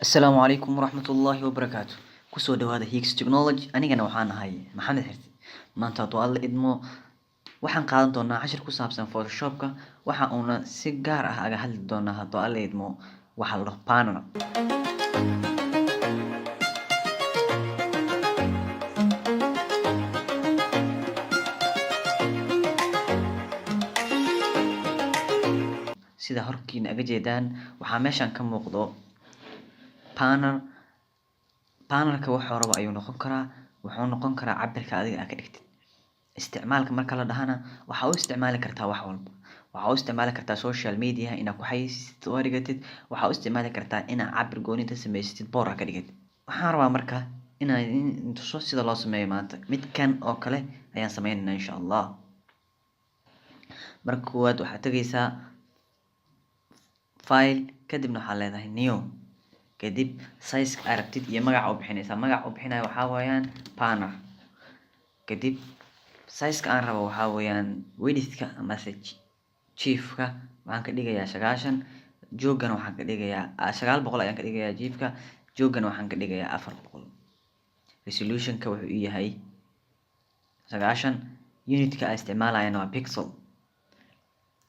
Asalaamu calaykum waraxmatullaahi wabarakaatu. Kusoo dhawaada Higgs Technology. Anigana waxaan ahay Maxamed Xirsi. Maanta hadduu alla idmo waxaan qaadan doonaa cashir ku saabsan Photoshopka. Waxa uuna si gaar ah aga hadli doonaa hadduu alla idmo waxa la dhaho panel. Sida horkiina aga jeedaan waxaa meeshan ka muuqdo panelka wuxuu rabo ayuu noqon karaa, wuxuu noqon karaa cabirka adiga aad ka dhigtid. Isticmaalka marka la dhahana waxa u isticmaali kartaa wax walba. Waxa u isticmaali kartaa social media inaad ku xayeysiisid oo dhigatid. Waxa u isticmaali kartaa inaad cabir gooni ah sameysatid boor ka dhigtid. Waxaan rabaa marka inaan tuso sida loo sameeyo maanta. Midkan oo kale ayaan sameynaynaa insha Allah. Marka koowaad waxaad tagaysaa file kadibna waxaad leedahay new. kadib size aragtid iyo magaca u bixinaysaa. Magaca u bixinayo waxa weeyaan panel. kadib size aan rabo waxa weeyaan width-ka ama chief-ka waxaan ka dhigayaa 90, joogana waxaan ka dhigayaa 900 ayaan ka dhigayaa chief-ka, joogana waxaan ka dhigayaa 400. Resolution-ka wuxuu yahay 90, unit-ka aan isticmaalayna waa pixel.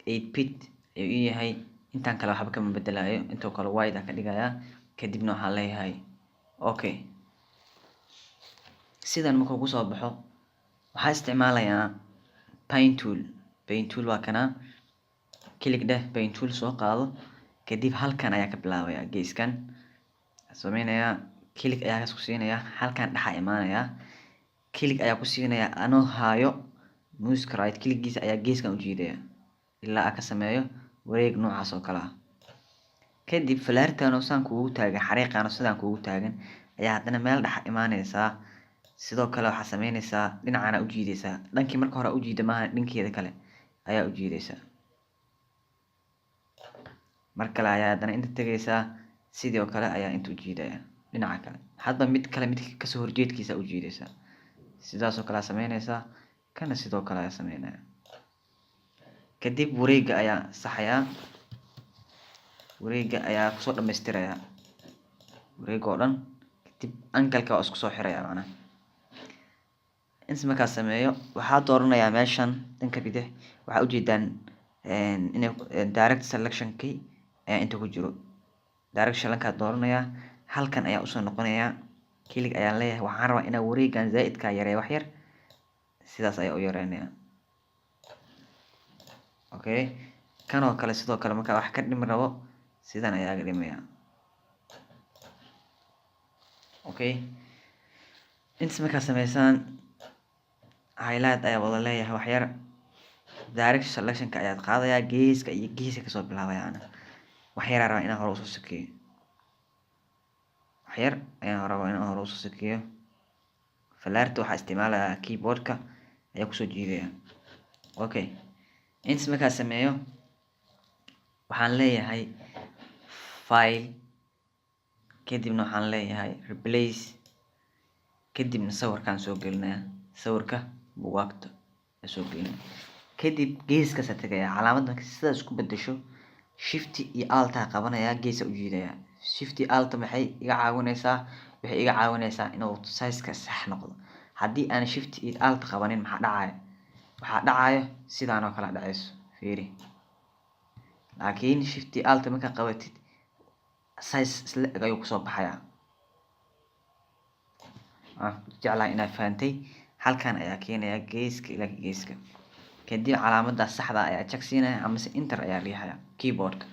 8 bit ayuu yahay. intaan kale waxba kama bedelayo, intoo kale wide ka dhigayaa. kadibna waxaan leeyahay okay. sidan markuu ku soo baxo waxaa isticmaalayaa paint tool waa kana. click dheh paint tool soo qaado. kadib halkan ayaa ka bilaabayaa geeskan sameynaya. click ayaa ku siinaya halkan dhaxa imaanaya. click ayaa ku siinaya anoo haayo mouse right click-giisa ayaa geeskan u jiidaya ilaa aan ka sameeyo wareeg noocaas oo kale ah. kadib falaartan oo saan kuugu taagan xariiqan oo sidaan kuugu taagan ayaa hadana meel dhax imaanaysaa. sidoo kale waxaa sameynaysaa dhinacana u jiidaysaa. dhankii marka hore u jiida maaha, dhankeeda kale ayaa u jiidaysaa. mar kale ayaa hadana inta tagaysaa sidoo kale ayaa inta u jiidaya dhinaca kale. hadba mid kale mid ka soo horjeedkiisa u jiidaysaa. sidaas oo kale sameynaysaa kana sidoo kale ayaa sameynaya. kadib wareega ayaa saxaya. wareega ayaa ku soo dhameystiraya wareeg oo dhan. kadib angle-ka waa isku soo xiraya macna. inta markaa sameeyo waxaa dooranayaa meeshan dhanka bidix waxaa u jeedaan inay direct selection key ayaa inta ku jiro. direct selection dooranaya halkan ayaa u soo noqonaya. click ayaa leeyahay waxaan rabaa inaan wareegan zaidka yareeyo wax yar. sidaas ayaa u yareynaya. okay kan oo kale sidoo kale marka wax ka dhimi rabo sidan ayaa ga dhimaya. okay inta markaa sameysaan highlight ayaa wada leeyahay wax yar. direct selection ka ayaa qaadaya geeska iyo geeska ka soo bilaabayaan. wax yar rabaa inaan hore u soo sakeeyo. wax yar ayaan rabaa inaan hore u soo sakeeyo. falaarta waxaa isticmaalaya keyboard-ka ayaa ku soo jiidaya. okay inta markaa sameeyo waxaan leeyahay file kadibna waxaan leeyahay replace. kadibna sawirkaan soo gelinaya. sawirka buugaagta soo gelinaya. kadib geeska sa tagaya calaamadda sidaas isku bedesho shift iyo alt qabanaya geeska u jiidaya. shift alt maxay iga caawinaysaa? waxay iga caawinaysaa inuu size-ka sax noqdo. haddii aan shift iyo alt qabanin maxaa dhacaya? waxaa dhacaya sidaan oo kala dhacayso fiiri. laakiin shift iyo alt marka qabatid size isla eg ayuu kusoo baxaya. jeclaa inaad fahantay. halkan ayaa keenaya geeska ilaa geeska. kadib calaamadda saxda ayaa check siinaya ama enter ayaa riixaya keyboard-ka.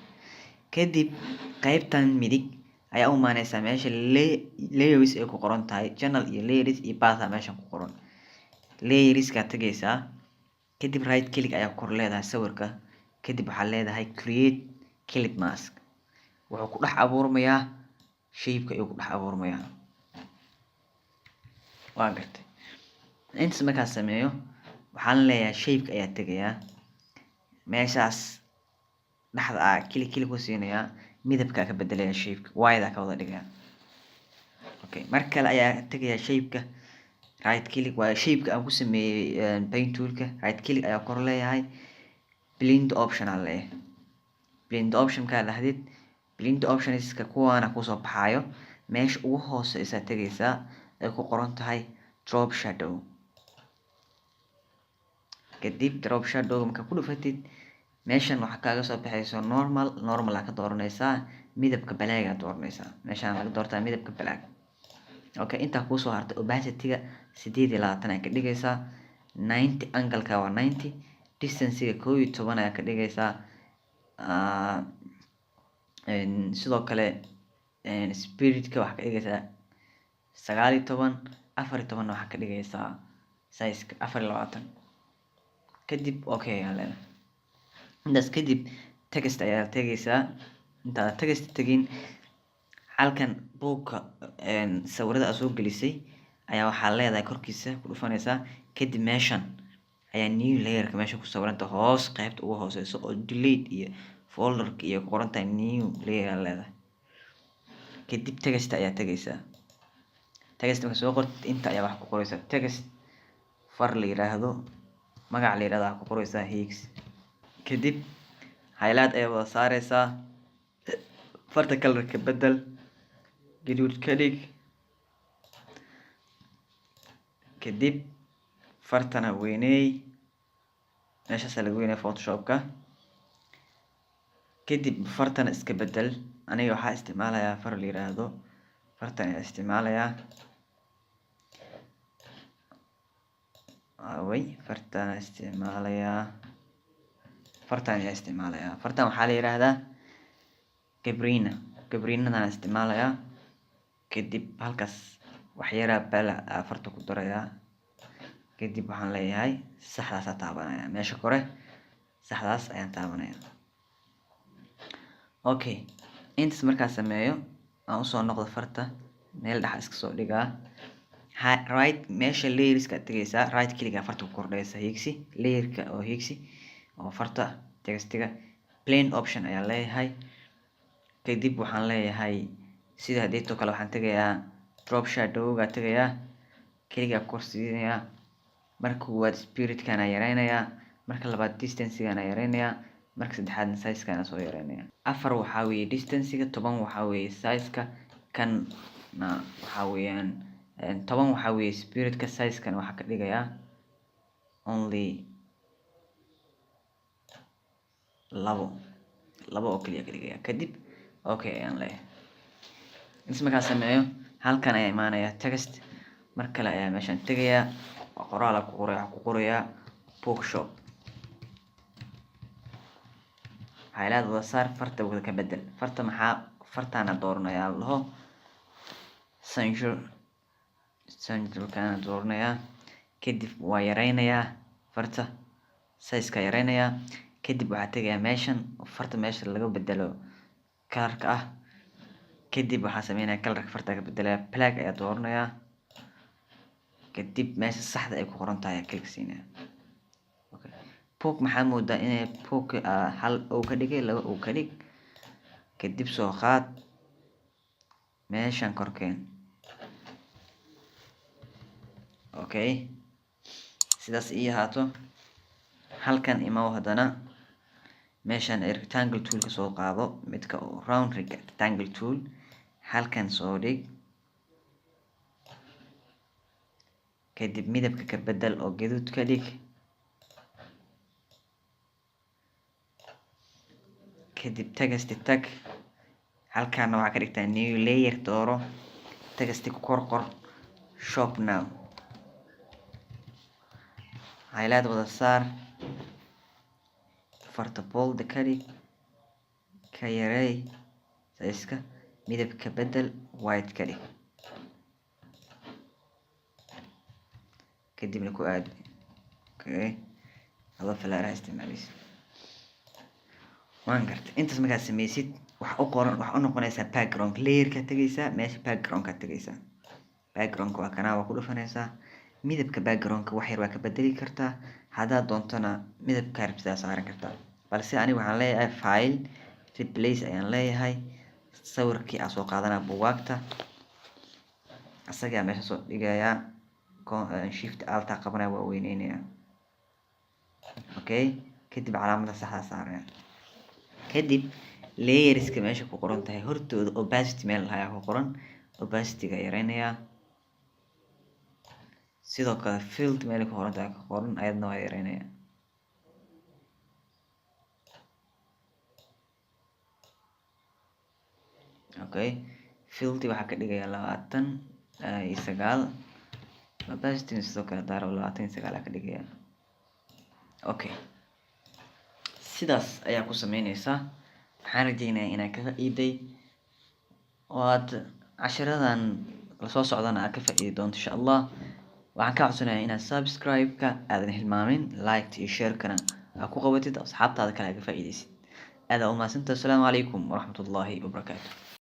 kadib qaybtan midig ayaa u imaanaysaa meesha layers ay ku qoran tahay. channel iyo layers iyo path meeshan ku qoran. layers-ka tagaysaa. kadib right click ayaa kor leedahay sawirka. kadib waxaa leedahay create clip mask. wuxuu ku dhex abuurmayaa shape-ka ayuu ku dhex abuurmayaa. waa gartay. inta markaa sameeyo waxaan leeyahay shape-ka ayaa tagayaa. meeshaas dhaxda ah click ku siinayaa. midabka ka bedelaya shape-ka wide ka wada dhigaya. okay mar kale ayaa tagayaa shape-ka. right click waa shape-ka aan ku sameeyay paint tool-ka. right click ayaa kor leeyahay. blend option aan leeyahay. blend option ka dhahdid blend optionska kuwaana kusoo baxaayo meesha ugu hooseysa tegaysaa ay ku qoran tahay drop shadow. kadib drop shadow marka ku dhufatid meeshan waxaa kaaga soo baxayso normal ka dooranaysaa midabka black aad dooranaysaa. meeshaan laga doortaa midabka black. okay, intaa kusoo hartay opacity-ga 820 ayaa ka dhigaysaa. 90 angle-ka waa 90. distance-ga 11 ayaa ka dhigaysaa. sidoo kale spirit-ka waxaa ka dhigaysaa 19. 14 waxaa ka dhigaysaa size-ka 24. kadib okay ayaa leedahay. intaas kadib text ayaa tegaysaa. intaad text tegin halkan buugka sawirada aad soo gelisay ayaa waxaa leedahay korkiisa ku dhufanaysaa. kadib meeshan ayaa new layer-ka meesha ku sawiranta hoos qaybta ugu hooseyso oo delete iyo folder-ka iyo ku qoran tahay new layer ayaa leedahay. kadib text ayaa tegaysaa. text marka soo qortid inta ayaa wax ku qoraysaa text far la yiraahdo magac la yiraahdo wax ku qoraysaa higgs. kadib highlight ayaa wada saaraysaa. farta color-ka bedel gaduud ka dhig. kadib fartana weyney meeshaas laga weynay photoshop-ka. kadib fartana iska bedel. aniga waxaa isticmaalayaa far la yiraahdo fartan ayaa isticmaalayaa fartan ayaa isticmaalayaa. fartan waxaa la yiraahdaa Gabrina-dan isticmaalayaa. kadib halkaas waxyaraa bala farta ku darayaa. kadib waxaan leeyahay saxdaas aan taabanaya meesha kore saxdaas ayaan taabanaya. okay, intaas markaa sameeyo aan usoo noqdo farta meel dhex iska soo dhigaa. right meesha layerska tegaysaa. right kaliya farta ku kordhaysa higsi layerka oo higsi oo farta textiga plain option ayaa leeyahay. kadib waxaan leeyahay sida hadeeto kale waxaan tegayaa drop shadow-ga tegayaa kaliya korsiinayaa. marka koowaad spirit-kana yareynayaa. marka labaad distance-gana yareynayaa. marka saddexaadna size-kana soo yareynayaa. 4 waxaa weeye distance-ga. 10 waxaa weeye size-ka. kana waxaa weeyaan 10 waxaa weeye spirit-ka. size-kana waxaa ka dhigayaa only 2 oo kaliya ka dhigayaa. kadib okay ayaan leeyahay. intaas markaa sameeyo halkan ayaa imaanaya text mar kale ayaa meeshan tegayaa qoraal ku qorayaa bookshop. highlight wada saar farta wada ka bedel. farta maxaa fartaana dooranayaa laho sanjurkana dooranayaa. kadib waa yareynayaa farta size-ka yareynayaa. kadib waxaa tegayaa meeshan farta meesha laga bedelo color-ka ah. kadib waxaa sameynaya color-ka farta ka bedelaya black ayaa dooranayaa. kadib meesha saxda ay ku qoran tahay click siinaya. okay, book maxaa moodaa inay book hal oo ka dhigay 2 oo ka dhig. kadib soo qaad meeshan korkeen. okay, sidaas ii ahaato. halkan imaw hadana meeshan rectangle tool ka soo qaado midka round rectangle tool halkan soo dhig. kadib midabka ka bedel oo gaduud ka dhig. kadib text tag halkaana waxaa ka dhigtaa new layer dooro. text ku qor shop now. highlight wada saar farta bold ka dhig ka yarey size-ka midabka bedel white ka dhig. kadibna ku aad okay adoo falaaraha isticmaalaysid. waan gartay. intaas markaad sameysid waxa u qoran waxa u noqonaysaa background layer-ka tegaysaa. meesha background-ka tegaysaa. background-ka waa kana waa ku dhufanaysaa. midabka background-ka wax yar waa ka bedeli kartaa. haddaad doontana midabka rabtaa saaran kartaa. balse aniga waxaan leeyahay file replace ayaan leeyahay. sawirkii aan soo qaadanaa buugaagta asagaa meesha soo dhigayaa. shift alt qabanaya waa weyneynaya. okay, kadib calaamada saxda saaraya. kadib layerska meesha ku qoran tahay hortooda opacity meel lahaa ku qoran opacityga yareynayaa. sidoo kale field meel ku qoran tahay ku qoran ayadna waa yareynayaa. okay field waxaa ka dhigayaa 29 opacity sidoo kale daaro 29 ka dhigayaa. okay sidaas ayaa ku sameynaysaa. waxaan rajeynayaa inaad ka faa'iiday oo aad cashiradan la soo socdana aad ka faa'iidi doonto insha Allah. waxaan ka codsanayaa inaad subscribe-ka aadan hilmaamin, like iyo share-kana aad ku qabatid asxaabtaada kale aad ka faa'iidaysid. aad u mahadsantahay. Assalaamu calaykum waraxmatullaahi wabarakaatuh.